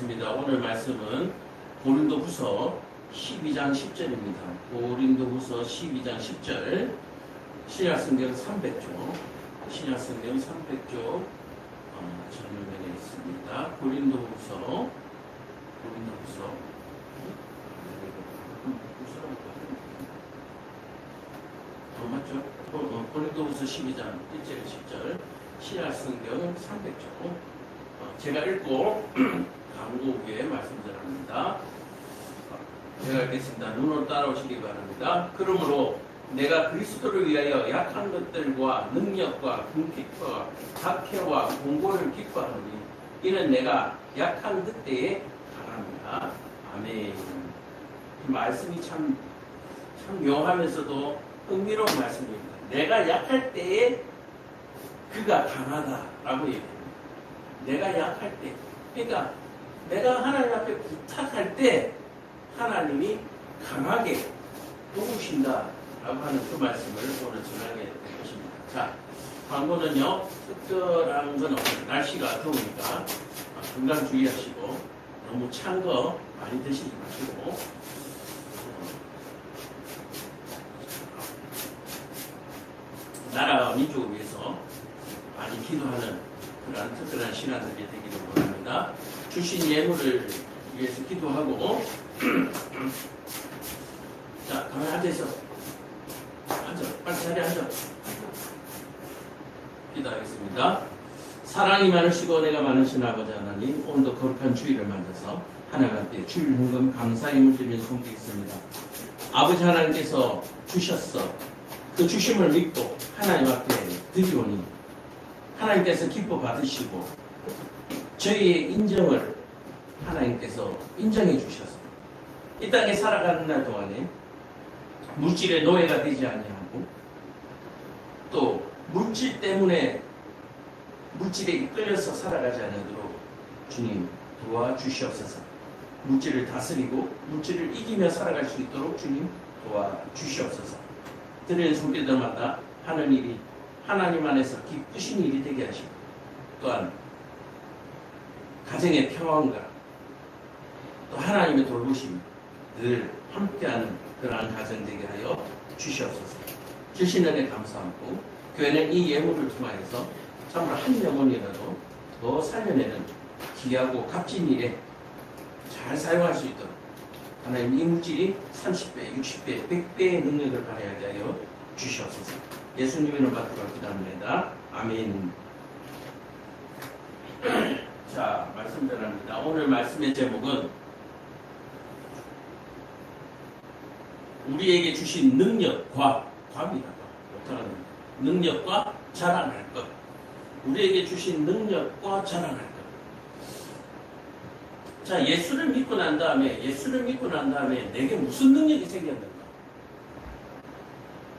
하겠습니다. 오늘 말씀은 고린도후서 12장 10절입니다. 고린도후서 12장 10절 신약성경 300조 신약성경 300조 전면에 있습니다. 고린도후서 맞죠? 고린도후서 12장 1절 10절 신약성경 300조 제가 읽고 강구 후에 말씀 전합니다. 제가 읽겠습니다. 눈으로 따라오시기 바랍니다. 그러므로 내가 그리스도를 위하여 약한 것들과 능력과 궁핍과 박해와 공고를 기뻐하노니 이는 내가 약한 그때에 바랍니다. 아멘. 이 말씀이 참 묘하면서도 흥미로운 말씀입니다. 내가 약할 때에 그가 강하다라고 얘기합니다. 내가 약할 때, 그러니까 내가 하나님 앞에 부탁할 때 하나님이 강하게 도우신다라고 하는 그 말씀을 오늘 전하게 될 것입니다. 자, 광고는요 특별한 건 없어요. 날씨가 더우니까 건강 주의하시고 너무 찬 거 많이 드시지 마시고 나라와 민족을 위해서 많이 기도하는 그런 특별한 시간들이 되기를 원합니다. 주신 예물을 위해서 기도하고 자, 가만히 앉아있어. 빨리 자리에 앉아. 기도하겠습니다. 사랑이 많으시고 내가 많으신 아버지 하나님, 오늘도 거룩한 주일을 만나서 하나님 앞에 주일 헌금 감사의 물들인 손길 있습니다. 아버지 하나님께서 주셨어. 그 주심을 믿고 하나님 앞에 드리오니 하나님께서 기뻐 받으시고 저희의 인정을 하나님께서 인정해 주셔서 이 땅에 살아가는 날 동안에 물질의 노예가 되지 아니하고 또 물질 때문에 물질에 이끌려서 살아가지 않도록 주님 도와주시옵소서. 물질을 다스리고 물질을 이기며 살아갈 수 있도록 주님 도와주시옵소서. 드리는 손길들마다 하는 일이 하나님 안에서 기쁘신 일이 되게 하시고 또한 가정의 평안과 또 하나님의 돌보심이 늘 함께하는 그러한 가정 되게 하여 주시옵소서. 주신 은혜 감사하고 교회는 이 예물을 통하여서 참으로 한 영혼이라도 더 살려내는 귀하고 값진 일에 잘 사용할 수 있도록 하나님 이 물질이 30배, 60배, 100배의 능력을 발휘하게 하여 주시옵소서. 예수님의 이름 받들어 기도합니다. 아멘. 자, 말씀 전합니다. 오늘 말씀의 제목은 우리에게 주신 능력과 과입니다. 능력과 자랑할 것. 우리에게 주신 능력과 자랑할 것. 자, 예수를 믿고 난 다음에 내게 무슨 능력이 생겼는가?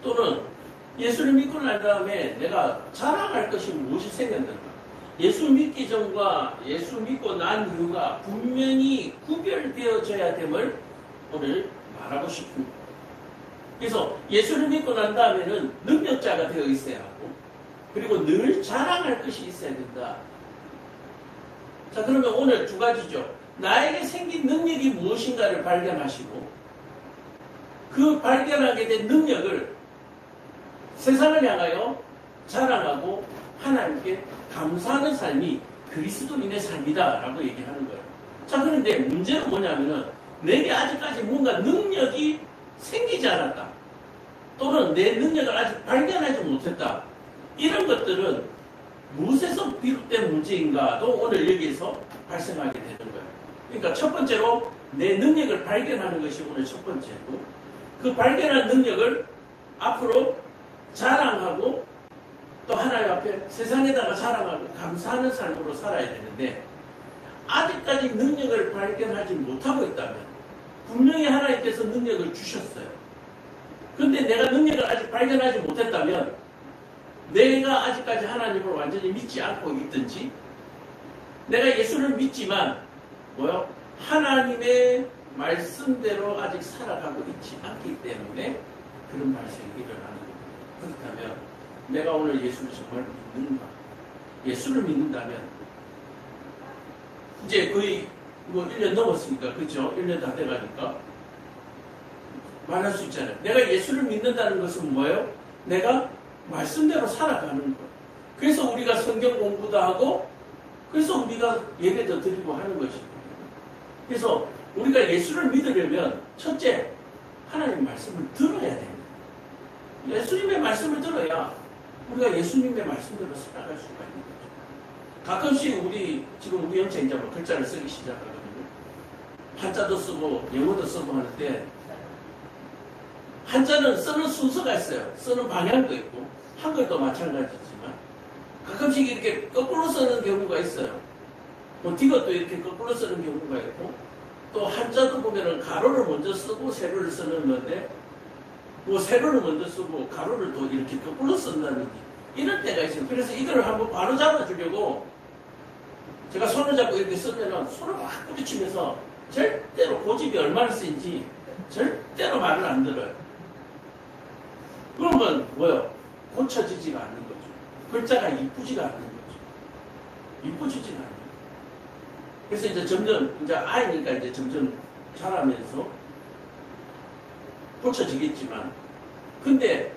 또는 예수를 믿고 난 다음에 내가 자랑할 것이 무엇이 생겼는가? 예수 믿기 전과 예수 믿고 난 이유가 분명히 구별되어져야 됨을 오늘 말하고 싶습니다. 그래서 예수를 믿고 난 다음에는 능력자가 되어 있어야 하고 그리고 늘 자랑할 것이 있어야 된다. 자, 그러면 오늘 두 가지죠. 나에게 생긴 능력이 무엇인가를 발견하시고 그 발견하게 된 능력을 세상을 향하여 자랑하고 하나님께 감사하는 삶이 그리스도인의 삶이다 라고 얘기하는 거예요. 자, 그런데 문제는 뭐냐면은 내게 아직까지 뭔가 능력이 생기지 않았다. 또는 내 능력을 아직 발견하지 못했다. 이런 것들은 무엇에서 비롯된 문제인가도 오늘 여기에서 발생하게 되는 거예요. 그러니까 첫 번째로 내 능력을 발견하는 것이 오늘 첫 번째고 그 발견한 능력을 앞으로 자랑하고 또 하나님 앞에 세상에다가 자랑하고 감사하는 삶으로 살아야 되는데 아직까지 능력을 발견하지 못하고 있다면 분명히 하나님께서 능력을 주셨어요. 그런데 내가 능력을 아직 발견하지 못했다면 내가 아직까지 하나님을 완전히 믿지 않고 있든지 내가 예수를 믿지만 하나님의 말씀대로 아직 살아가고 있지 않기 때문에 그런 발생이 일어나는 겁니다. 그렇다면 내가 오늘 예수를 정말 믿는가? 예수를 믿는다면 이제 거의 뭐 1년 넘었으니까, 그죠? 1년 다 돼가니까. 말할 수 있잖아요. 내가 예수를 믿는다는 것은 뭐예요? 내가 말씀대로 살아가는 거예요. 그래서 우리가 성경 공부도 하고, 그래서 우리가 예배도 드리고 하는 것입니다. 그래서 우리가 예수를 믿으려면, 첫째, 하나님 말씀을 들어야 됩니다. 예수님의 말씀을 들어야 우리가 예수님의 말씀대로 살아갈 수가 있는 거죠. 가끔씩 지금 우리 형제 이제 뭐 글자를 쓰기 시작하거든요. 한자도 쓰고 영어도 쓰고 하는데, 한자는 쓰는 순서가 있어요. 쓰는 방향도 있고, 한글도 마찬가지지만, 가끔씩 이렇게 거꾸로 쓰는 경우가 있어요. 뭐, 디귿도 이렇게 거꾸로 쓰는 경우가 있고, 또 한자도 보면은 가로를 먼저 쓰고 세로를 쓰는 건데, 뭐, 세로를 먼저 쓰고 가로를 또 이렇게 거꾸로 쓴다든지, 이런 때가 있어요. 그래서 이걸 한번 바로 잡아주려고, 제가 손을 잡고 이렇게 쓰면은 손을 확 부딪히면서 절대로 고집이 얼마나 센지 절대로 말을 안 들어요. 그러면 뭐요? 고쳐지지가 않는 거죠. 글자가 이쁘지가 않는 거죠. 이쁘지지가 않아요. 그래서 이제 점점, 이제 아이니까 이제 점점 자라면서 고쳐지겠지만, 근데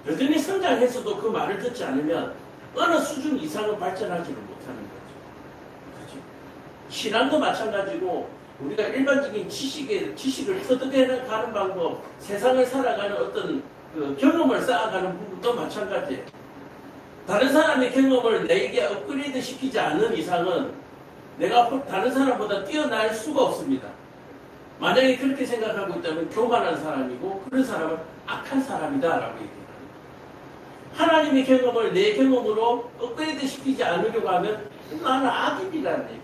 여전히 성장해서도 그 말을 듣지 않으면 어느 수준 이상은 발전하지를 못하는 거죠. 그렇죠? 신앙도 마찬가지고, 우리가 일반적인 지식을 터득해가는 방법, 세상을 살아가는 어떤 그 경험을 쌓아가는 부분도 마찬가지예요. 다른 사람의 경험을 내게 업그레이드 시키지 않는 이상은 내가 다른 사람보다 뛰어날 수가 없습니다. 만약에 그렇게 생각하고 있다면 교만한 사람이고, 그런 사람은 악한 사람이다 라고 얘기합니다. 하나님의 경험을 내 경험으로 업그레이드 시키지 않으려고 하면 나는 악인이라는 얘기예요.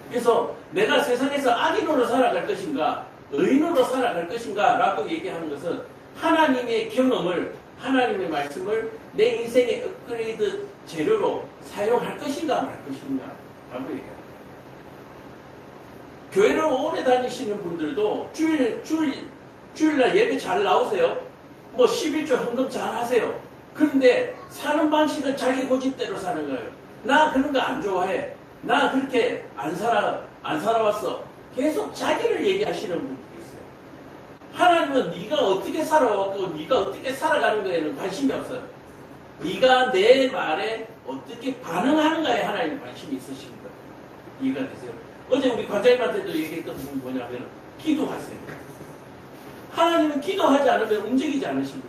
그래서 내가 세상에서 악인으로 살아갈 것인가, 의인으로 살아갈 것인가 라고 얘기하는 것은 하나님의 경험을, 하나님의 말씀을 내 인생의 업그레이드 재료로 사용할 것인가 말 것인가 라고 얘기합니다. 교회를 오래 다니시는 분들도 주일날 예배 잘 나오세요. 뭐 11조 헌금 잘 하세요. 그런데 사는 방식은 자기 고집대로 사는 거예요. 나 그런 거 안 좋아해. 나 그렇게 안 살아왔어. 계속 자기를 얘기하시는 분들이 있어요. 하나님은 네가 어떻게 살아왔고 네가 어떻게 살아가는 거에는 관심이 없어요. 네가 내 말에 어떻게 반응하는가에 하나님 관심이 있으십니다. 이해가 되세요? 어제 우리 관장님한테도 얘기했던 부분이 뭐냐면 기도하세요. 하나님은 기도하지 않으면 움직이지 않으십니다.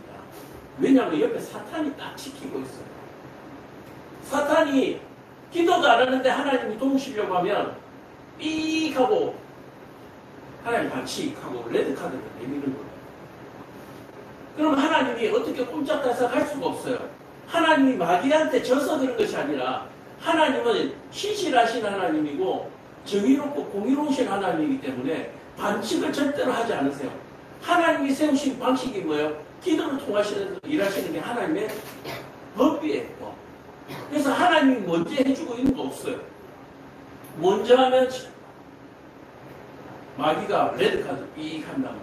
왜냐하면 옆에 사탄이 딱 지키고 있어요. 사탄이 기도도 안 하는데 하나님이 도우시려고 하면 삐익 하고 하나님 반칙하고 레드카드를 내미는 거예요. 그럼 하나님이 어떻게 꼼짝달싹 할 수가 없어요. 하나님이 마귀한테 져서 그런 것이 아니라 하나님은 신실하신 하나님이고 정의롭고 공의로우신 하나님이기 때문에 반칙을 절대로 하지 않으세요. 하나님이 세우신 방식이 뭐예요? 기도를 통하시는 일하시는 게 하나님의 법이에요. 그래서 하나님이 먼저 해주고 있는 거 없어요. 먼저 하면 마귀가 레드카드 삐익 한다면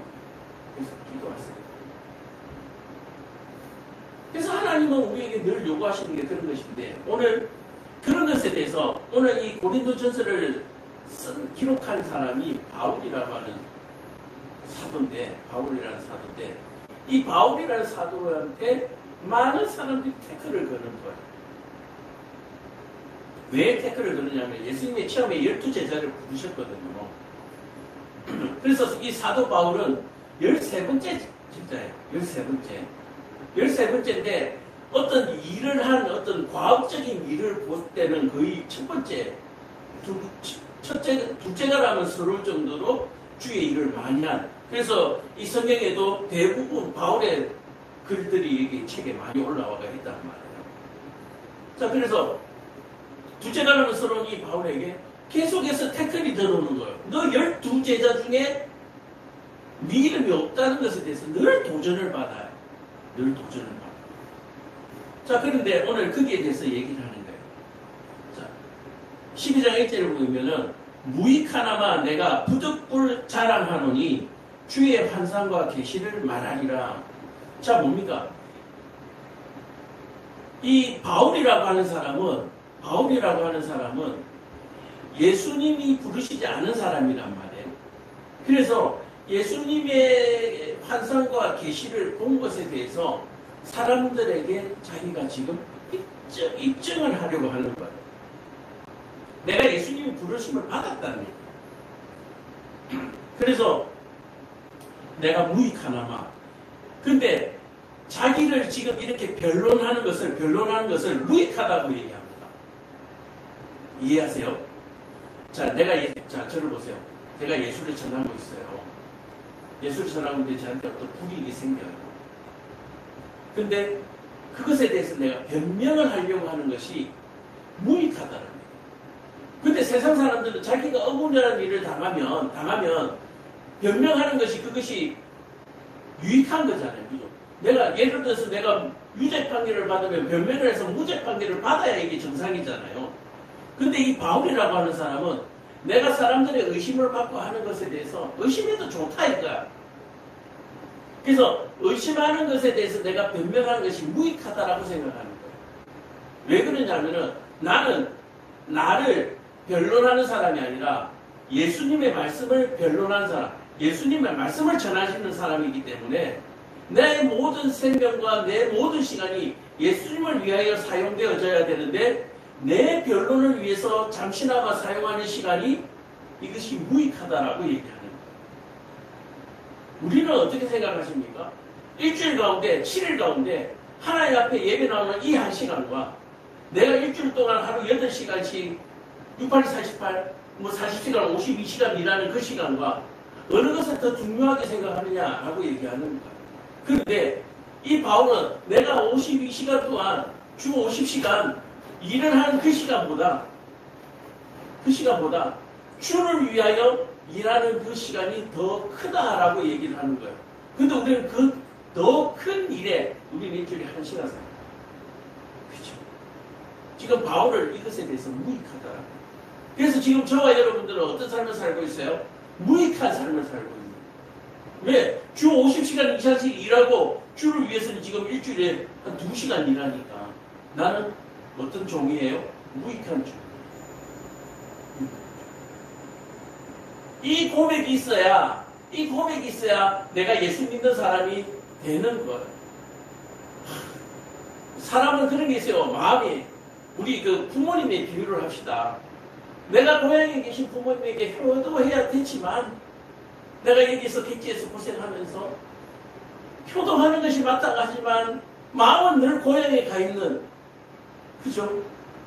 그래서 기도하세요. 그래서 하나님은 우리에게 늘 요구하시는 게 그런 것인데, 오늘 그런 것에 대해서 오늘 이 고린도전서를 기록한 사람이 바울이라고 하는 사도인데, 이 바울이라는 사도한테 많은 사람들이 태클을 거는 거예요. 왜 태클을 거느냐면 예수님이 처음에 12제자를 부르셨거든요. 그래서 이 사도 바울은 13번째 제자예요. 13번째인데 어떤 일을 한 어떤 과학적인 일을 볼 때는 거의 첫 번째, 둘째가 라면 서러울 정도로 주의 일을 많이 한. 그래서 이 성경에도 대부분 바울의 글들이 여기 책에 많이 올라와가 있단 말이에요. 자, 그래서 둘째가 라면 서러운 이 바울에게 계속해서 태클이 들어오는 거예요. 너 12제자 중에 네 이름이 없다는 것에 대해서 늘 도전을 받아요. 자, 그런데 오늘 거기에 대해서 얘기를 하는 거예요. 자, 12장 1절을 보면은 무익하나마 내가 부득불 자랑하노니 주의 환상과 계시를 말하리라. 자, 뭡니까? 이 바울이라고 하는 사람은 예수님이 부르시지 않은 사람이란 말이에요. 그래서 예수님의 환상과 계시를 본 것에 대해서 사람들에게 자기가 지금 입증을 하려고 하는 거예요. 내가 예수님이 부르심을 받았다는 얘기예요. 그래서 내가 무익하나마. 근데 자기를 지금 이렇게 변론하는 것을 무익하다고 얘기합니다. 이해하세요? 자, 저를 보세요. 제가 예수를 전하고 있어요. 예수를 전하고 있는데 저한테 어떤 불이익이 생겨요. 근데 그것에 대해서 내가 변명을 하려고 하는 것이 무익하다는 거예요. 근데 세상 사람들은 자기가 억울한 일을 당하면 변명하는 것이 그것이 유익한 거잖아요. 내가 예를 들어서 내가 유죄 판결을 받으면 변명을 해서 무죄 판결을 받아야 이게 정상이잖아요. 근데 이 바울이라고 하는 사람은 내가 사람들의 의심을 받고 하는 것에 대해서 의심해도 좋다 이거야. 그래서 의심하는 것에 대해서 내가 변명하는 것이 무익하다라고 생각하는 거예요. 왜 그러냐면은 나는 나를 변론하는 사람이 아니라 예수님의 말씀을 변론하는 사람, 예수님의 말씀을 전하시는 사람이기 때문에 내 모든 생명과 내 모든 시간이 예수님을 위하여 사용되어져야 되는데 내 변론을 위해서 잠시나마 사용하는 시간이 이것이 무익하다라고 얘기하는 거예요. 우리는 어떻게 생각하십니까? 일주일 가운데 7일 가운데 하나님 앞에 예배 나오는 이 한 시간과 내가 일주일 동안 하루 8시간씩 6, 8, 48, 40시간, 52시간 일하는 그 시간과 어느 것을 더 중요하게 생각하느냐라고 얘기하는 거예요. 그런데 이 바울은 내가 52시간 동안 주 50시간 일을 하는 그 시간보다 주를 위하여 일하는 그 시간이 더 크다라고 얘기를 하는 거예요. 근데 우리는 그 더 큰 일에 우리는 일주일에 1시간 살아요. 그렇죠? 지금 바울을 이것에 대해서 무익하다. 그래서 지금 저와 여러분들은 어떤 삶을 살고 있어요? 무익한 삶을 살고 있는 거예요. 왜? 주 50시간 이상씩 일하고 주를 위해서는 지금 일주일에 한 2시간 일하니까 나는 어떤 종이에요? 무익한 종. 이 고백이 있어야 내가 예수 믿는 사람이 되는 거예요. 사람은 그런 게 있어요. 마음이. 우리 그 부모님의 비유를 합시다. 내가 고향에 계신 부모님에게 효도해야 되지만 내가 여기서 객지에서 고생하면서 효도하는 것이 마땅하지만 마음은 늘 고향에 가 있는, 그죠?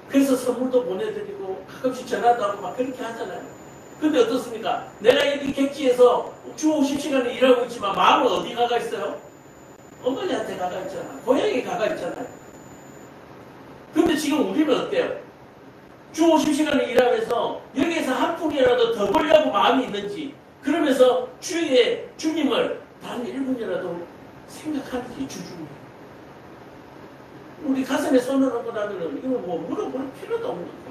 그래서 선물도 보내드리고 가끔씩 전화도 하고 막 그렇게 하잖아요. 근데 어떻습니까? 내가 여기 객지에서 주 50시간을 일하고 있지만 마음은 어디 가가 있어요? 어머니한테 가가 있잖아. 고향에 가가 있잖아요. 근데 지금 우리는 어때요? 주 50시간을 일하면서 여기에서 한 푼이라도 더 벌려고 마음이 있는지, 그러면서 주위에 주님을 단 1분이라도 생각하는지, 주중에. 우리 가슴에 손을 얹고 나면 이거 뭐 물어볼 필요도 없는 거예요.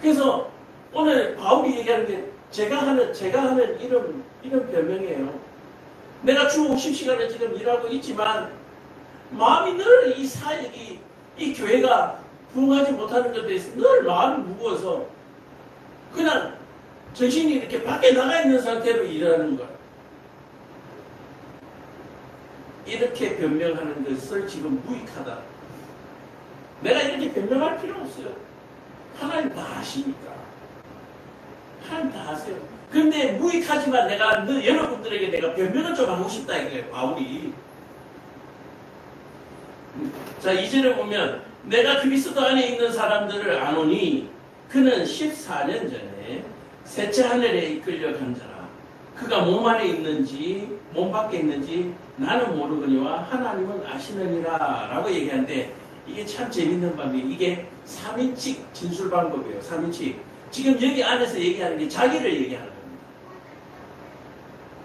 그래서 오늘 바울이 얘기하는 게 제가 하는 이런 변명이에요. 내가 주 50시간을 지금 일하고 있지만 마음이 늘 이 사역이, 이 교회가 부흥하지 못하는 것에 대해서 늘 마음이 무거워서 그냥 정신이 이렇게 밖에 나가 있는 상태로 일하는 거예요. 이렇게 변명하는 것을 지금 무익하다. 내가 이렇게 변명할 필요 없어요. 하나님 다 아시니까. 하나님 다 아세요. 근데 무익하지만 내가 여러분들에게 내가 변명을 좀 하고 싶다 이거예요. 바울이. 자, 2절에 보면 내가 그리스도 안에 있는 사람들을 아노니 그는 14년 전에 셋째 하늘에 이끌려 간 자라. 그가 몸 안에 있는지 몸 밖에 있는지 나는 모르거니와 하나님은 아시느니라 라고 얘기하는데, 이게 참 재밌는 방법이, 이게 3인칭 진술 방법이에요. 3인칭. 지금 여기 안에서 얘기하는 게 자기를 얘기하는 겁니다.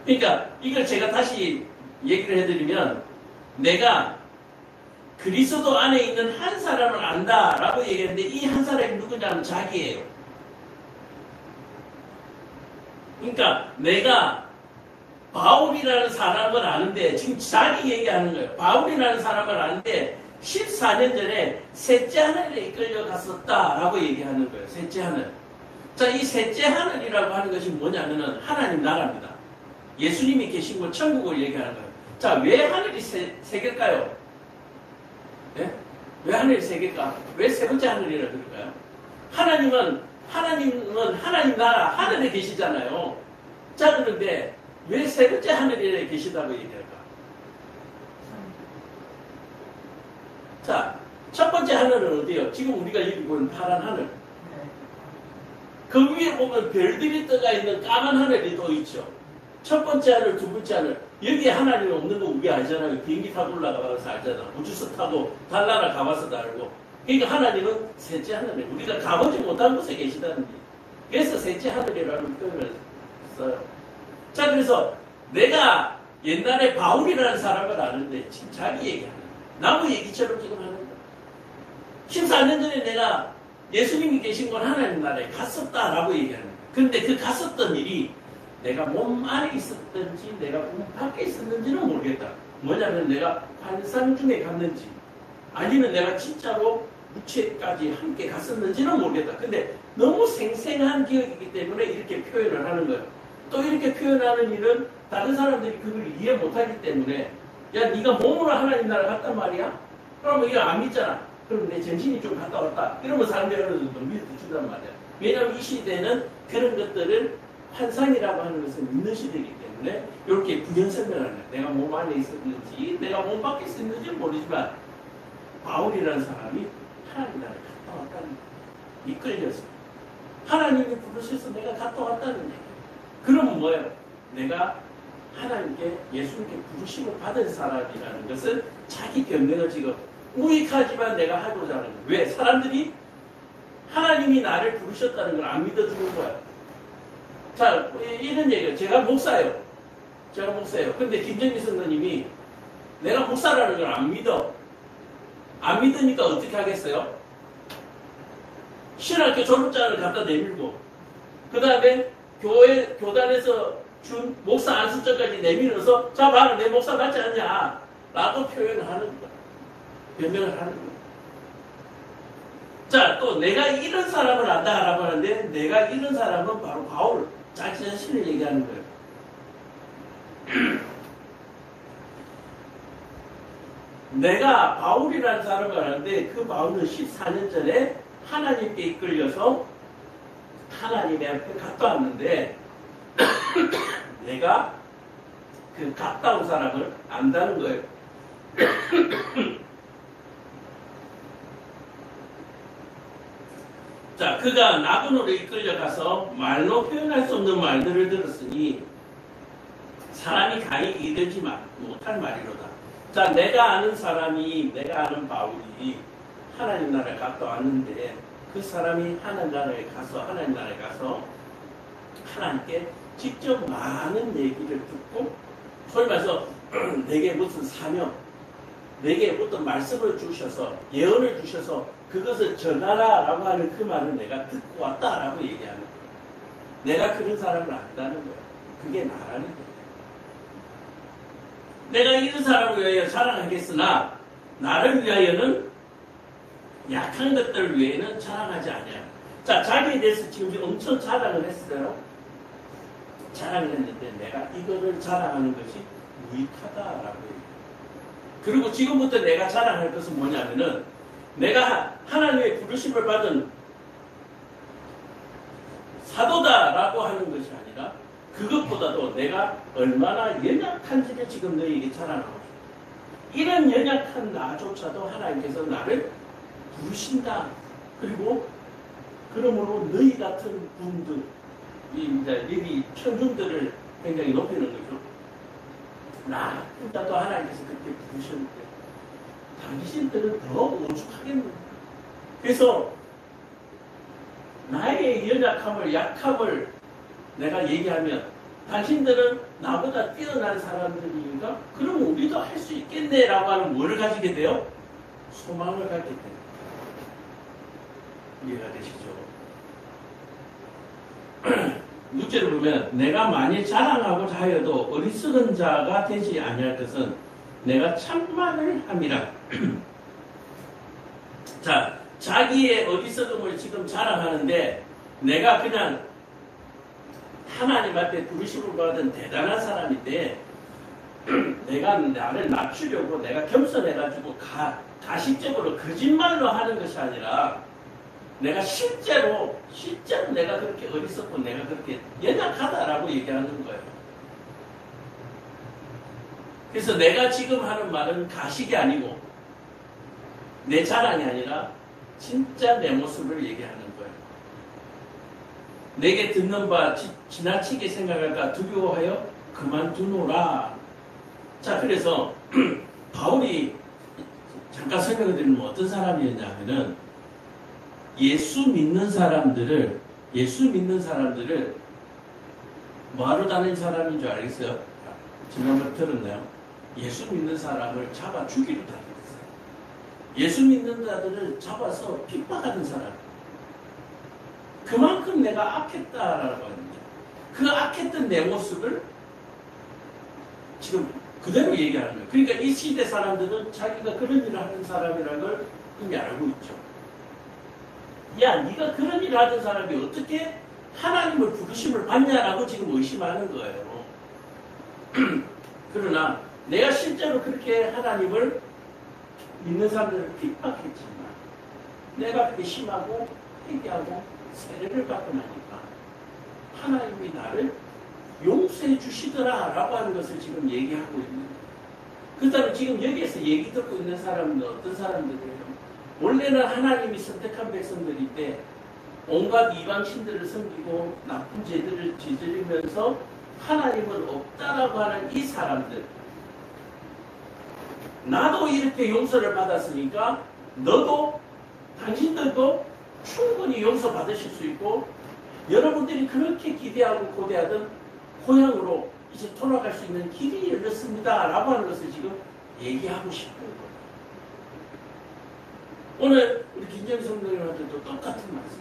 그러니까 이걸 제가 다시 얘기를 해드리면, 내가 그리스도 안에 있는 한 사람을 안다라고 얘기하는데 이 한 사람이 누구냐면 자기예요. 그러니까 내가 바울이라는 사람을 아는데, 지금 자기 얘기하는 거예요. 바울이라는 사람을 아는데 14년 전에 셋째 하늘에 이끌려 갔었다라고 얘기하는 거예요. 셋째 하늘. 자, 이 셋째 하늘이라고 하는 것이 뭐냐면은 하나님 나라입니다. 예수님이 계신 곳 천국을 얘기하는 거예요. 자, 왜 하늘이 세 개일까요? 네? 왜 하늘이 세 개일까? 왜 세 번째 하늘이라고 그럴까요? 하나님은 하나님 나라 하늘에 계시잖아요. 자, 그런데 왜 세 번째 하늘에 계시다고 얘기할까? 자, 첫 번째 하늘은 어디요? 지금 우리가 여기 보는 파란 하늘. 그 위에 보면 별들이 떠가 있는 까만 하늘이 또 있죠. 첫 번째 하늘, 두 번째 하늘. 여기에 하나님이 없는 거 우리 알잖아요. 비행기 타고 올라가봐서 알잖아. 우주선 타고 달나라 가봐서도 알고. 그러니까 하나님은 셋째 하늘에 우리가 가보지 못한 곳에 계시다는 게. 그래서 셋째 하늘이라는 표현을 써요. 자, 그래서 내가 옛날에 바울이라는 사람을 아는데 지금 자기 얘기하는 거야. 나무 얘기처럼 지금 하는 거야. 14년 전에 내가 예수님이 계신 건 하나님 나라에 갔었다라고 얘기하는 거야. 그런데 그 갔었던 일이 내가 몸 안에 있었던지 내가 몸 밖에 있었는지는 모르겠다. 뭐냐면 내가 환상 중에 갔는지 아니면 내가 진짜로 무채까지 함께 갔었는지는 모르겠다. 근데 너무 생생한 기억이기 때문에 이렇게 표현을 하는 거예요. 또 이렇게 표현하는 일은 다른 사람들이 그걸 이해 못하기 때문에 야, 네가 몸으로 하나님 나라 갔단 말이야? 그러면 이거 안 믿잖아. 그럼 내 정신이 좀 갔다 왔다. 이러면 사람들이 어느 정도 믿어준단 말이야. 왜냐하면 이 시대는 그런 것들을 환상이라고 하는 것을 믿는 시대이기 때문에 이렇게 부연 설명을 하는 거야. 내가 몸 안에 있었는지 내가 몸 밖에 있었는지 모르지만 바울이라는 사람이 하나님 나라에 갔다 왔다는 거야. 이끌려서 하나님이 부르셔서 내가 갔다 왔다는 얘기야. 그러면 뭐예요? 내가 하나님께 예수님께 부르심을 받은 사람이라는 것은 자기 변명을 지금 우익하지만 내가 하고자 하는 거예요. 왜? 사람들이 하나님이 나를 부르셨다는 걸 안 믿어주는 거야. 자, 이런 얘기예요. 제가 목사예요. 근데 김정미 선생님이 내가 목사라는 걸 안 믿어. 안 믿으니까 어떻게 하겠어요? 신학교 졸업장을 갖다 내밀고 그 다음에 교단에서 준 목사 안수증까지 내밀어서 자 봐라 내 목사 맞지 않냐 라고 표현을 하는 거야. 변명을 하는 거야. 자, 또 내가 이런 사람을 안다라고 하는데 내가 이런 사람은 바로 바울 자기 자신을 얘기하는 거예요. 내가 바울이라는 사람을 아는데 그 바울은 14년 전에 하나님께 이끌려서 하나님의 앞에 갔다 왔는데 내가 그 갔다 온 사람을 안다는 거예요. 자, 그가 나그노로 이끌려가서 말로 표현할 수 없는 말들을 들었으니 사람이 가히 이르지 못할 말이로다. 자, 내가 아는 사람이, 내가 아는 바울이 하나님 나라에 갔다 왔는데 그 사람이 하나님 나라에 가서 하나님께 직접 많은 얘기를 듣고 소위 말해서 내게 무슨 사명, 내게 어떤 말씀을 주셔서 예언을 주셔서 그것을 전하라라고 하는 그 말을 내가 듣고 왔다라고 얘기하는 거예요. 내가 그런 사람을 안다는 거예요. 그게 나라는 거예요. 내가 이런 사람을 위하여 자랑하겠으나 나를 위하여는 약한 것들 외에는 자랑하지 않아요. 자, 자기에 대해서 지금 엄청 자랑을 했어요. 자랑을 했는데 내가 이거를 자랑하는 것이 무익하다라고 해요. 그리고 지금부터 내가 자랑할 것은 뭐냐면은 내가 하나님의 부르심을 받은 사도다라고 하는 것이 아니라 그것보다도 내가 얼마나 연약한지를 지금 너희에게 자랑하고 있어요. 이런 연약한 나조차도 하나님께서 나를 부르신다. 그리고 그러므로 너희 같은 분들, 이제 여기 천중들을 굉장히 높이는 거죠. 나 혼자도 하나님께서 그렇게 부르셨는데 당신들은 더 오죽하겠는가. 그래서 나의 연약함을, 약함을 내가 얘기하면 당신들은 나보다 뛰어난 사람들이니까 그럼 우리도 할 수 있겠네라고 하는 뭐를 가지게 돼요? 소망을 갖게 돼요. 이해가 되시죠? 문제를 보면 내가 많이 자랑하고자 하여도 어리석은 자가 되지 아니할 것은 내가 참만을 함이라. 자기의 어리석음을 지금 자랑하는데 내가 그냥 하나님 앞에 부르심을 받은 대단한 사람인데 내가 나를 낮추려고 내가 겸손해가지고 가식적으로 거짓말로 하는 것이 아니라 내가 실제로 내가 그렇게 어리석고 내가 그렇게 연약하다라고 얘기하는 거예요. 그래서 내가 지금 하는 말은 가식이 아니고 내 자랑이 아니라 진짜 내 모습을 얘기하는 거예요. 내게 듣는 바 지나치게 생각할까 두려워하여 그만두노라. 자, 그래서 바울이 잠깐 설명을 드리면 어떤 사람이었냐 하면은 예수 믿는 사람들을 뭐하러 다니는 사람인 줄 알겠어요? 지난번에 들었나요? 예수 믿는 사람을 잡아 죽이러 다녔어요. 예수 믿는 자들을 잡아서 핍박하는 사람. 그만큼 내가 악했다라고 하는데 그 악했던 내 모습을 지금 그대로 얘기하는 거예요. 그러니까 이 시대 사람들은 자기가 그런 일을 하는 사람이라는 걸 이미 알고 있죠. 야, 네가 그런 일을 하던 사람이 어떻게 하나님을 부르심을 받냐라고 지금 의심하는 거예요. 그러나 내가 실제로 그렇게 하나님을 믿는 사람들을 핍박했지만 내가 그렇게 심하고 회개하고 세례를 받고 나니까 하나님이 나를 용서해 주시더라라고 하는 것을 지금 얘기하고 있는 거예요. 그렇다면 지금 여기에서 얘기 듣고 있는 사람은 어떤 사람들이에요? 원래는 하나님이 선택한 백성들일 때 온갖 이방신들을 섬기고 나쁜 죄들을 저지르면서 하나님은 없다라고 하는 이 사람들, 나도 이렇게 용서를 받았으니까 너도 당신들도 충분히 용서받으실 수 있고 여러분들이 그렇게 기대하고 고대하던 고향으로 이제 돌아갈 수 있는 길이 열렸습니다 라고 하는 것을 지금 얘기하고 싶은 거예요. 오늘 우리 김정희 성도님한테도 똑같은 말씀.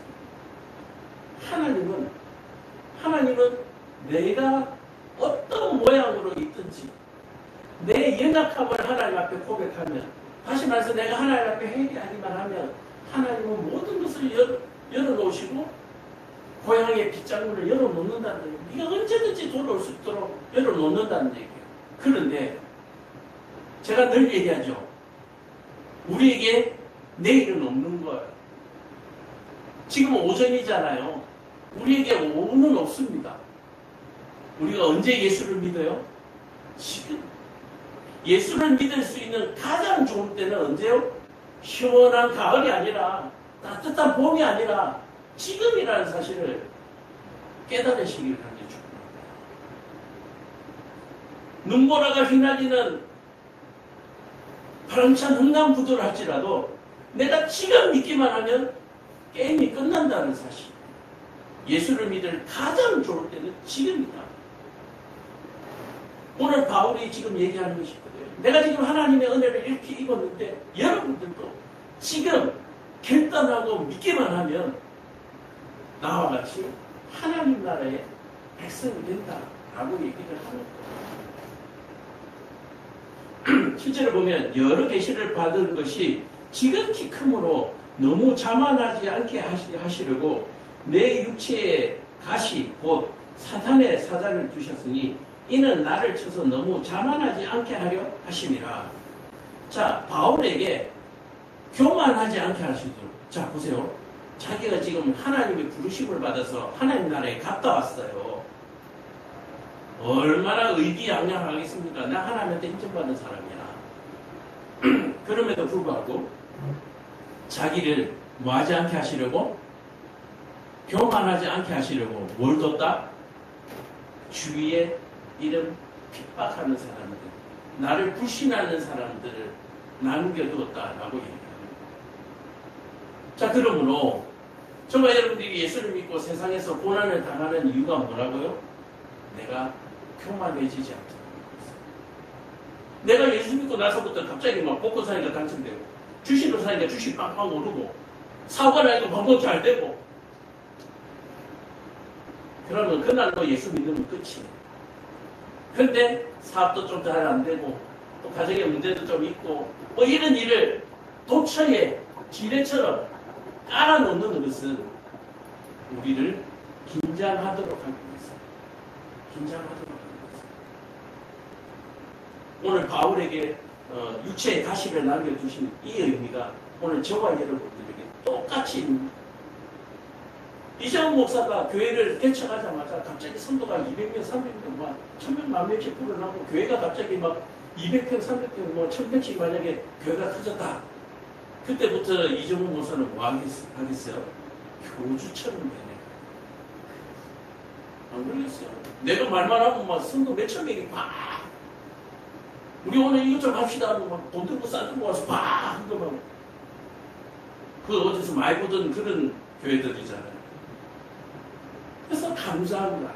하나님은 내가 어떤 모양으로 있든지 내 연약함을 하나님 앞에 고백하면, 다시 말해서 내가 하나님 앞에 회개하기만 하면 하나님은 모든 것을 열어놓으시고 고향의 빗장문을 열어놓는다는 얘기예요. 네가 언제든지 돌아올 수 있도록 열어놓는다는 얘기예요. 그런데 제가 늘 얘기하죠. 우리에게 내일은 없는 거예요. 지금 오전이잖아요. 우리에게 오후는 없습니다. 우리가 언제 예수를 믿어요? 지금. 예수를 믿을 수 있는 가장 좋은 때는 언제요? 시원한 가을이 아니라 따뜻한 봄이 아니라 지금이라는 사실을 깨달으시길 바랍니다. 눈보라가 휘날리는 바람찬 흥남부도를 할지라도 내가 지금 믿기만 하면 게임이 끝난다는 사실. 예수를 믿을 가장 좋을 때는 지금이다. 오늘 바울이 지금 얘기하는 것이거든요. 내가 지금 하나님의 은혜를 이렇게 입었는데 여러분들도 지금 결단하고 믿기만 하면 나와 같이 하나님 나라의 백성이 된다라고 얘기를 하는 거예요. 실제로 보면 여러 계시를 받은 것이 지극히 크므로 너무 자만하지 않게 하시려고 내 육체에 가시 곧 사탄의 사자를 주셨으니 이는 나를 쳐서 너무 자만하지 않게 하려 하심이라. 자, 바울에게 교만하지 않게 하시도록. 자, 보세요. 자기가 지금 하나님의 부르심을 받아서 하나님 나라에 갔다 왔어요. 얼마나 의기양양하겠습니까? 나 하나님한테 인정받은 사람이야. 그럼에도 불구하고 자기를 뭐하지 않게 하시려고? 교만하지 않게 하시려고 뭘 뒀다? 주위에 이런 핍박하는 사람들, 나를 불신하는 사람들을 남겨두었다라고 얘기합니다. 자, 그러므로 정말 여러분들이 예수를 믿고 세상에서 고난을 당하는 이유가 뭐라고요? 내가 교만해지지 않다. 내가 예수 믿고 나서부터 갑자기 막 복권 사니까 당첨되고, 주식을 사니까 주식 빵빵 오르고, 사고가 나니까 번복 잘 되고, 그러면 그날로 예수 믿으면 끝이에요. 근데 사업도 좀 잘 안 되고, 또 가정의 문제도 좀 있고, 뭐 이런 일을 도처에 지뢰처럼 깔아놓는 것은 우리를 긴장하도록 하기 위해서. 긴장하도록 하기 위해서. 오늘 바울에게 육체의 가시를 남겨주신 이 의미가 오늘 저와 여러분들에게 똑같이 있습니다. 이재용 목사가 교회를 개척하자마자 갑자기 성도가 200명, 300명, 막 1000명, 10,000명씩 불어나고 교회가 갑자기 막 200평, 300평, 뭐 1000평씩 만약에 교회가 터졌다. 그때부터 이재용 목사는 뭐 하겠어요? 교주처럼 되네. 안 그러겠어요? 내가 말만 하고 막 성도 몇천 명이 막 우리 오늘 이것 좀 합시다 하고 막 돈 들고 싸 들고 와서 막 한 거만 그 어디서 많이 보던 그런 교회들이잖아요. 그래서 감사합니다.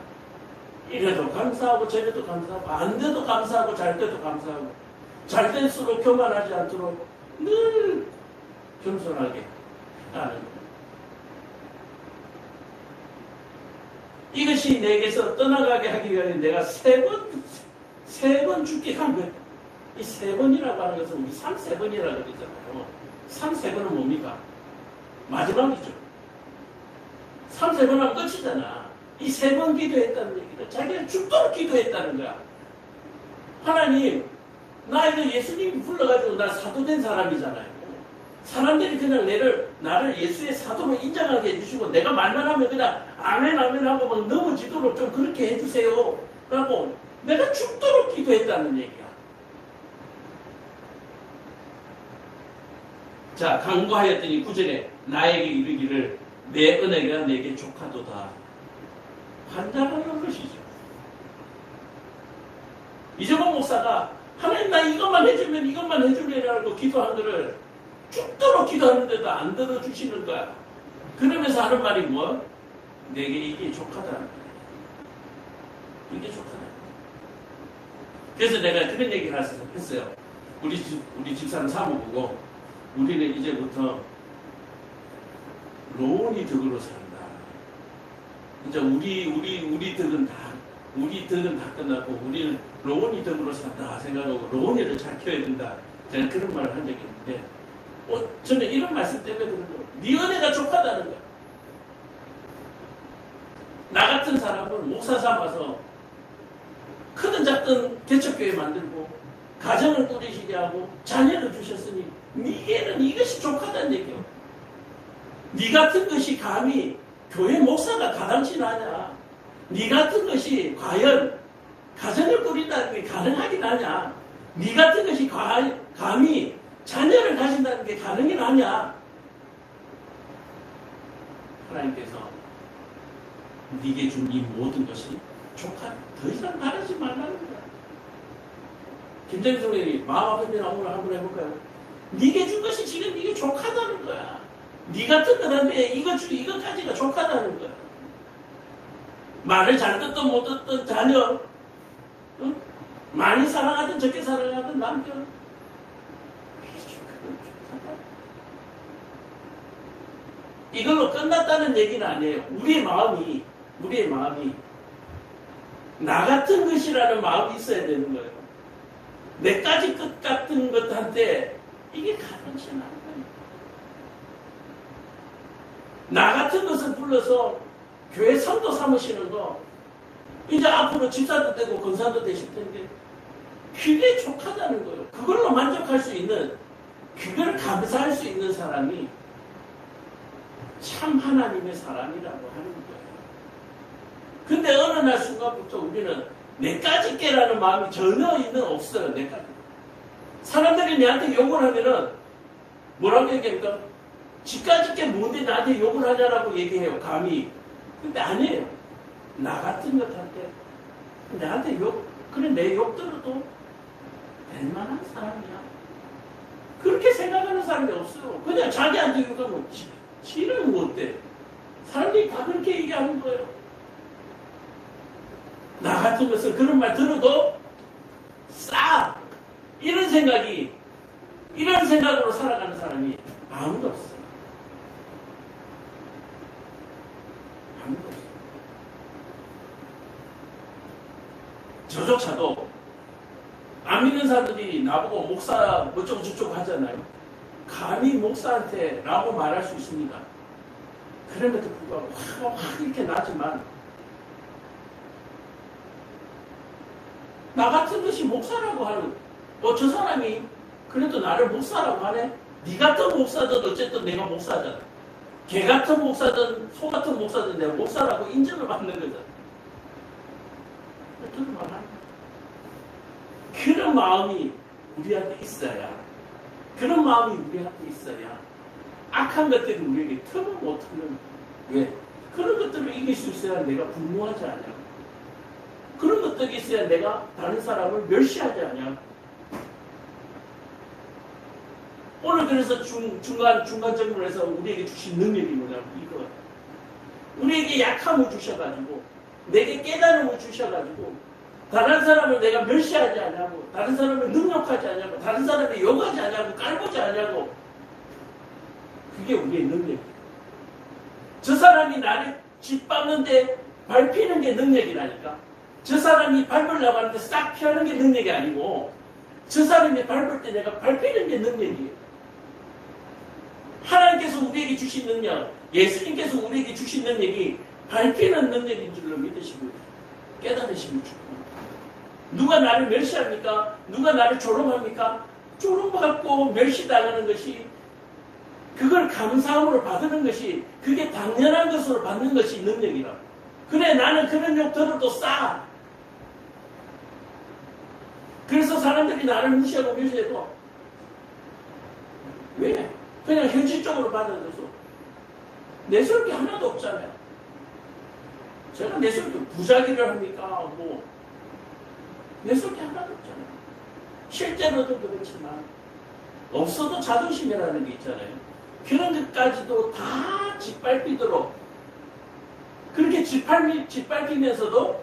이래도 감사하고 저래도 감사하고 안 돼도 감사하고 잘 돼도 감사하고 잘 될수록 교만하지 않도록 늘 겸손하게 하는 거예요. 이것이 내게서 떠나가게 하기 위하여 내가 세 번 죽게 한 거예요. 이 세 번이라고 하는 것은 우리 3세번이라고 그러잖아요. 3세번은 뭡니까? 마지막이죠. 3세번 하면 끝이잖아. 이 세 번 기도했다는 얘기는 자기가 죽도록 기도했다는 거야. 하나님, 나 이거 예수님이 불러가지고 나 사도된 사람이잖아요. 사람들이 그냥 나를 예수의 사도로 인정하게 해주시고 내가 말만 하면 그냥 아멘 아멘 하고 막 넘어지도록 좀 그렇게 해주세요. 라고 내가 죽도록 기도했다는 얘기야. 자, 강구하였더니 9절에 나에게 이르기를 내 은혜가 내게 족하도다. 환장하는 것이죠. 이재범 목사가 하나님 나 이것만 해주면이라고 기도한 거를 죽도록 기도하는데도 안 들어주시는 거야. 그러면서 하는 말이 뭐? 내게 이게 족하다는 거야. 이게 족하다. 그래서 내가 그런 얘기를 했어요. 우리 집사람 사모 보고 우리는 이제부터 로운이 덕으로 산다. 이제 우리 덕은 다 끝났고 우리는 로운이 덕으로 산다 생각하고 로운이를 잘 키워야 된다. 제가 그런 말을 한 적이 있는데 저는 이런 말씀 때문에 그런 거예요. 네 은혜가 족하다는 거야. 나 같은 사람은 목사 삼아서 크든 작든 개척교회 만들고 가정을 꾸리시게 하고 자녀를 주셨으니 네게는 이것이 족하다는 얘기예요. 네 같은 것이 감히 교회 목사가 가당치나냐? 네 같은 것이 과연 가정을 꾸린다는 게 가능하긴 하냐? 네 같은 것이 감히 자녀를 가진다는 게 가능이 하냐? 하나님께서 네게 준 이 모든 것이 족하다. 더 이상 바라지 말라는 거야. 김정희 선생님이 마음 아픈 데나 오늘 한번 해볼까요? 네게 준 것이 지금 이게 족하다는 거야. 네 같은 사람한테 이것까지가 족하다는 거야. 말을 잘 듣든 못 듣든 자녀, 응? 많이 사랑하든 적게 사랑하든 남편, 이걸로 끝났다는 얘기는 아니에요. 우리의 마음이 나 같은 것이라는 마음이 있어야 되는 거예요. 내까지 끝 같은 것한테 이게 가능치 않은 거예요. 나 같은 것을 불러서 교회 성도 삼으시는 거 이제 앞으로 집사도 되고 권사도 되실 텐데 그게 족하다는 거예요. 그걸로 만족할 수 있는, 그걸 감사할 수 있는 사람이 참 하나님의 사람이라고 하는 거예요. 근데 어느 날 순간부터 우리는 내까지 깨라는 마음이 전혀 없어요. 내까지. 사람들이 내한테 욕을 하면은 뭐라고 얘기합니까? 지까지 게 뭔데 나한테 욕을 하냐라고 얘기해요. 감히. 근데 아니에요. 나 같은 것한테 나한테 그래 내 욕 들어도 될 만한 사람이야. 그렇게 생각하는 사람이 없어요. 그냥 자기한테 욕하면 지는 못돼. 사람들이 다 그렇게 얘기하는 거예요. 나 같은 것을 그런 말 들어도 싸! 이런 생각으로 살아가는 사람이 아무도 없어요. 아무도 없어요. 저조차도 안 믿는 사람들이 나보고 목사 어쩌고 저쩌고 하잖아요. 감히 목사한테 라고 말할 수 있습니까? 그럼에도 불구하고 확 이렇게 나지만 나 같은 것이 목사라고 하는 저 사람이 그래도 나를 목사라고 하네? 니 같은 목사든 어쨌든 내가 목사잖아. 개 같은 목사든 소 같은 목사든 내가 목사라고 인정을 받는 거잖아. 그런 마음이 우리한테 있어야, 그런 마음이 우리한테 있어야 악한 것들이 우리에게 틈을 못 트는. 왜? 그런 것들을 이길 수 있어야 내가 분노하지 않냐. 그런 것들이 있어야 내가 다른 사람을 멸시하지 않냐. 오늘 그래서 중간적으로 해서 우리에게 주신 능력이 뭐냐면 이거. 우리에게 약함을 주셔가지고, 내게 깨달음을 주셔가지고, 다른 사람을 내가 멸시하지 않냐고, 다른 사람을 능력하지 않냐고, 다른 사람을 욕하지 않냐고, 깔보지 않냐고. 그게 우리의 능력이에요. 저 사람이 나를 짓밟는데 밟히는 게 능력이라니까. 저 사람이 밟으려고 하는데 싹 피하는 게 능력이 아니고, 저 사람이 밟을 때 내가 밟히는 게 능력이에요. 하나님께서 우리에게 주신 능력, 예수님께서 우리에게 주신 능력이 밟히는 능력인 줄로 믿으시고 깨달으시면 좋습니다. 누가 나를 멸시합니까? 누가 나를 조롱합니까? 조롱받고 멸시당하는 것이, 그걸 감사함으로 받는 것이, 그게 당연한 것으로 받는 것이 능력이라. 그래, 나는 그런 욕 들어도 싸. 그래서 사람들이 나를 무시하고 멸시해도 왜? 그냥 현실적으로 받아줘서 내세울 게 하나도 없잖아요. 제가 내세울 게 부자기를 합니까? 뭐 내세울 게 하나도 없잖아요. 실제로도 그렇지만 없어도 자존심이라는 게 있잖아요. 그런 것까지도 다 짓밟히도록 그렇게 짓밟히면서도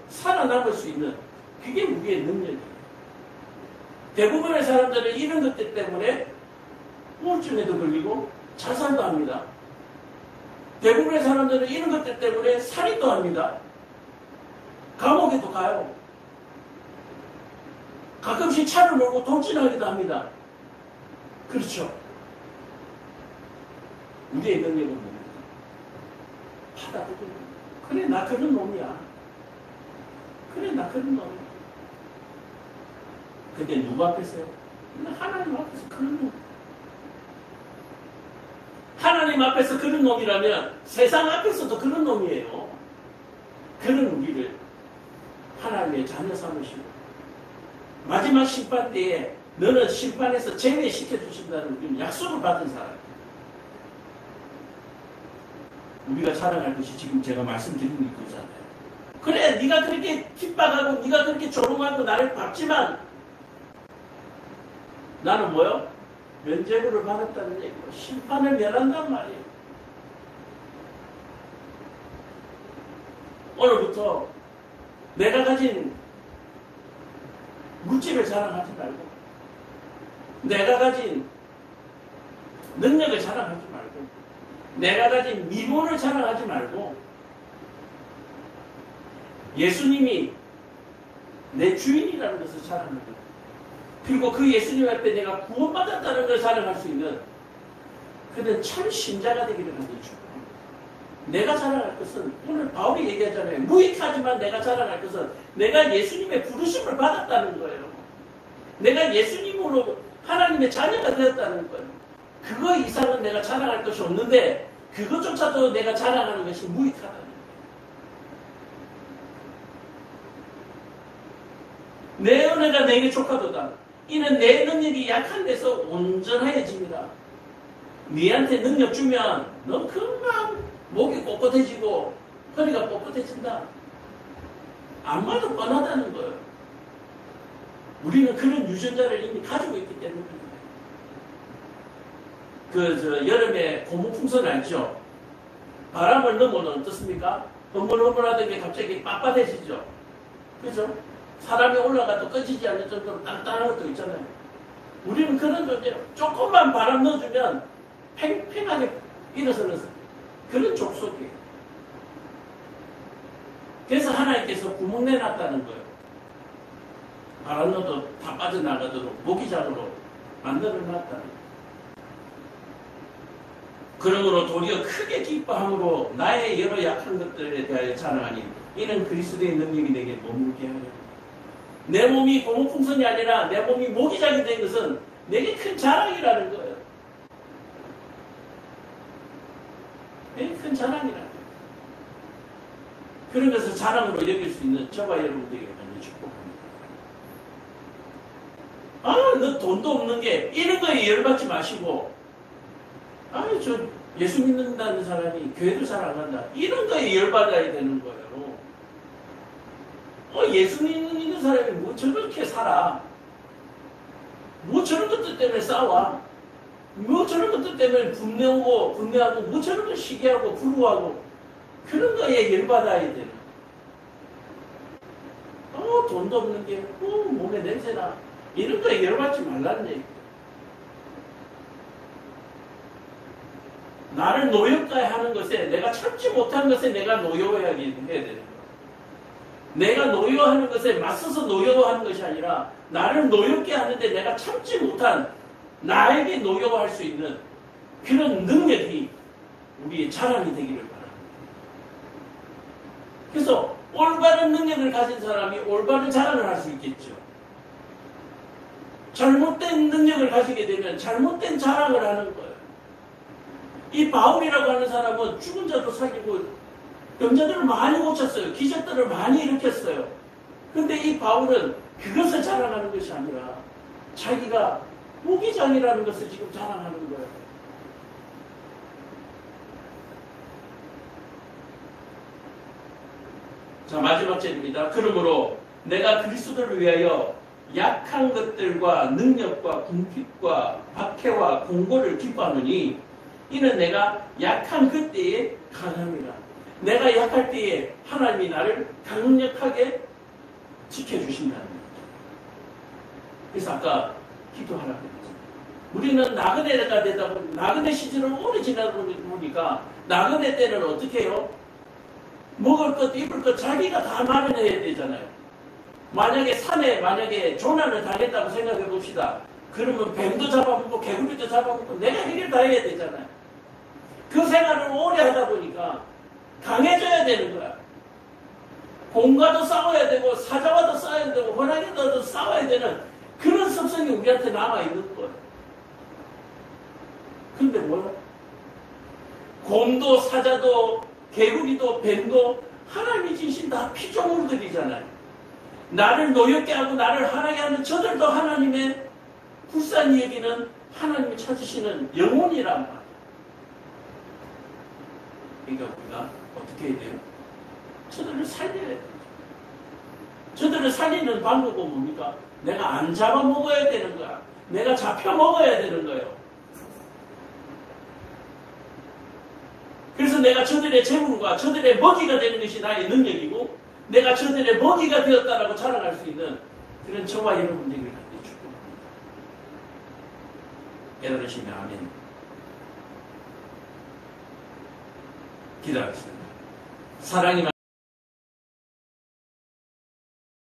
살아남을 수 있는, 그게 우리의 능력이에요. 대부분의 사람들은 이런 것들 때문에 우울증에도 걸리고 자살도 합니다. 대부분의 사람들은 이런 것들 때문에 살인도 합니다. 감옥에도 가요. 가끔씩 차를 몰고 돌진하기도 합니다. 그렇죠. 우리의 능력은 뭡니까? 받아들이는. 그래, 나 그런 놈이야. 그래, 나 그런 놈이야. 근데 누구 앞에서요? 하나님 앞에서 그런 놈. 하나님 앞에서 그런 놈이라면 세상 앞에서도 그런 놈이에요. 그런 우리를 하나님의 자녀 삼으시고 마지막 심판 때에 너는 심판에서 제외시켜 주신다는 우리는 약속을 받은 사람. 우리가 자랑할 것이 지금 제가 말씀드린 거잖아요. 그래, 네가 그렇게 핍박하고 네가 그렇게 조롱하고 나를 밟지만 나는 뭐요? 면죄부를 받았다는 얘기고 심판을 면한단 말이에요. 오늘부터 내가 가진 물질을 자랑하지 말고, 내가 가진 능력을 자랑하지 말고, 내가 가진 미모를 자랑하지 말고, 예수님이 내 주인이라는 것을 자랑하는 거예요. 그리고 그 예수님 앞에 내가 구원받았다는 걸 자랑할 수 있는 그는 참 신자가 되기를 하는 축복합니다. 내가 자랑할 것은, 오늘 바울이 얘기하잖아요. 무익하지만 내가 자랑할 것은 내가 예수님의 부르심을 받았다는 거예요. 내가 예수님으로 하나님의 자녀가 되었다는 거예요. 그거 이상은 내가 자랑할 것이 없는데 그것조차도 내가 자랑하는 것이 무익하다는 거예요. 내 은혜가 내게 족하도다. 이는 내 능력이 약한 데서 온전하여집니다. 니한테 능력 주면 너 금방 목이 꼿꼿해지고 허리가 뻣뻣해진다. 안 봐도 뻔하다는 거예요. 우리는 그런 유전자를 이미 가지고 있기 때문입니다. 여름에 고무풍선 알죠? 바람을 넣으면 어떻습니까? 허물허물하던 게 갑자기 빳빳해지죠? 그죠? 사람이 올라가도 꺼지지 않을 정도로 단단한 것도 있잖아요. 우리는 그런 존재예요. 조금만 바람 넣어주면 팽팽하게 일어서는 그런 족속이에요. 그래서 하나님께서 구멍 내놨다는 거예요. 바람 넣어도 다 빠져나가도록 모기장으로 만들어놨다는 거예요. 그러므로 도리어 크게 기뻐함으로 나의 여러 약한 것들에 대하여 자랑하니 이는 그리스도의 능력이 내게 머물게 하려. 내 몸이 고무풍선이 아니라 내 몸이 모기장이 된 것은 내게 큰 자랑이라는 거예요. 내게 큰 자랑이라는 거예요. 그런 것을 자랑으로 여길 수 있는 저와 여러분들에게 많이 축복합니다. 너 돈도 없는 게 이런 거에 열받지 마시고 저 예수 믿는다는 사람이 교회도 잘 안 간다. 이런 거에 열받아야 되는 거예요. 예수 믿는 사람이 뭐 저렇게 살아? 뭐 저런 것들 때문에 싸워? 뭐 저런 것들 때문에 분내하고 뭐 저런 거 시기하고 부러워하고 그런 거에 열받아야 되는. 돈도 없는 게 몸에 냄새나. 이런 거에 열받지 말라는 얘기. 나를 노엽게 하는 것에 내가 참지 못한 것에 내가 노여워야 되는 거야. 내가 노여워하는 것에 맞서서 노여워하는 것이 아니라 나를 노엽게 하는데 내가 참지 못한 나에게 노여워할 수 있는 그런 능력이 우리의 자랑이 되기를 바랍니다. 그래서 올바른 능력을 가진 사람이 올바른 자랑을 할 수 있겠죠. 잘못된 능력을 가지게 되면 잘못된 자랑을 하는 거예요. 이 바울이라고 하는 사람은 죽은 자도 살리고 병자들을 많이 고쳤어요. 기적들을 많이 일으켰어요. 그런데 이 바울은 그것을 자랑하는 것이 아니라 자기가 무기장이라는 것을 지금 자랑하는 거예요. 자, 마지막 절입니다. 그러므로 내가 그리스도를 위하여 약한 것들과 능력과 궁핍과 박해와 공고를 기뻐하노니 이는 내가 약한 그때에 강함이라. 내가 약할 때에 하나님이 나를 강력하게 지켜주신다는 거예요. 그래서 아까 기도하라고 했죠. 우리는 나그네가 되다 보니 나그네 시절을 오래 지나다 보니까 나그네 때는 어떻게 해요? 먹을 것, 입을 것 자기가 다 마련해야 되잖아요. 만약에 조난을 당했다고 생각해 봅시다. 그러면 뱀도 잡아먹고 개구리도 잡아먹고 내가 해결 다 해야 되잖아요. 그 생활을 오래 하다 보니까 강해져야 되는 거야. 공과도 싸워야 되고 사자와도 싸워야 되고 호랑이와도 싸워야 되는 그런 습성이 우리한테 남아있는 거예요. 근데 뭐야? 곰도 사자도 개구리도 뱀도 하나님이 주신 다 피조물들이잖아요. 나를 노엽게 하고 나를 화나게 하는 저들도 하나님의 불쌍히 여기는 하나님이 찾으시는 영혼이란 말이에요. 그러니까 우리가 어떻게 해야 돼요? 저들을 살려야 돼요. 저들을 살리는 방법은 뭡니까? 내가 안 잡아먹어야 되는 거야. 내가 잡혀먹어야 되는 거예요. 그래서 내가 저들의 재물과 저들의 먹이가 되는 것이 나의 능력이고 내가 저들의 먹이가 되었다라고 자랑할 수 있는 그런 저와 여러분들에게 축복합니다. 깨달으시면 아멘. 기도하겠습니다. 사랑이